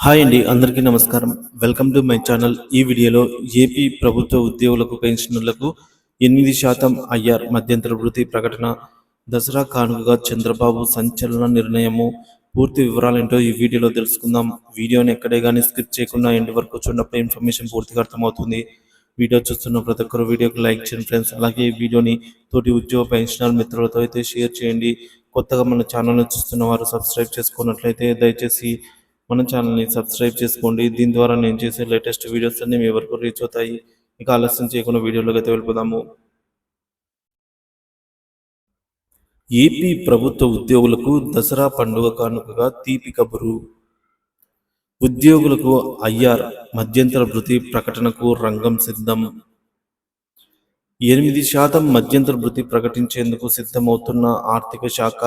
Hi అండి, అందరికీ నమస్కారం. Welcome to my channel. ఈ వీడియోలో ఏపీ ప్రభుత్వ ఉద్యోగులకు, పెన్షనర్లకు 8% ఐఆర్ మధ్యంతర వృత్తి ప్రకటన, దసరా కానుకగా చంద్రబాబు సంచలన నిర్ణయము, పూర్తి వివరాలేంటో ఈ వీడియోలో తెలుసుకుందాం. వీడియోని ఎక్కడే కానీ స్కిప్ చేయకుండా ఎండ్ వరకు చూడనప్పుడు ఇన్ఫర్మేషన్ పూర్తిగా అర్థమవుతుంది. వీడియో చూస్తున్న ప్రతి ఒక్కరు వీడియోకి లైక్ చేయండి ఫ్రెండ్స్. అలాగే ఈ వీడియోని తోటి ఉద్యోగ పెన్షనర్ మిత్రులతో అయితే షేర్ చేయండి. కొత్తగా మన ఛానల్ని చూస్తున్న వారు సబ్స్క్రైబ్ చేసుకున్నట్లయితే దయచేసి మన ఛానల్ని సబ్స్క్రైబ్ చేసుకోండి. దీని ద్వారా నేను చేసే లేటెస్ట్ వీడియోస్ అన్ని మీ వరకు రీచ్ అవుతాయి. ఇక ఆలస్యం చేయకుండా వీడియోలోకి అయితే వెళ్ళిపోదాము. ఏపీ ప్రభుత్వ ఉద్యోగులకు దసరా పండుగ కానుకగా తీపి కబురు. ఉద్యోగులకు ఐఆర్ మధ్యంతర భృతి ప్రకటనకు రంగం సిద్ధం. 8% మధ్యంతర భృతి ప్రకటించేందుకు సిద్ధమవుతున్న ఆర్థిక శాఖ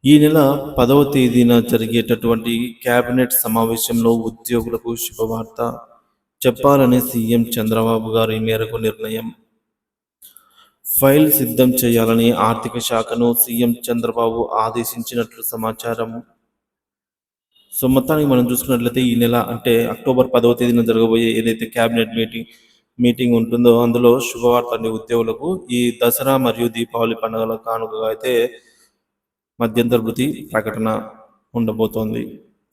ఈ నెల 10వ తేదీన జరిగేటటువంటి కేబినెట్ సమావేశంలో ఉద్యోగులకు శుభవార్త చెప్పాలని సీఎం చంద్రబాబు గారి మేరకు నిర్ణయం. ఫైల్ సిద్ధం చేయాలని ఆర్థిక శాఖను సీఎం చంద్రబాబు ఆదేశించినట్లు సమాచారం. సో మొత్తానికి మనం చూసుకున్నట్లయితే ఈ నెల అంటే అక్టోబర్ 10వ తేదీన జరగబోయే ఏదైతే కేబినెట్ మీటింగ్ ఉంటుందో అందులో శుభవార్త అండి. ఉద్యోగులకు ఈ దసరా మరియు దీపావళి పండుగల కానుకగా అయితే మధ్యంతర భృతి ప్రకటన ఉండబోతోంది.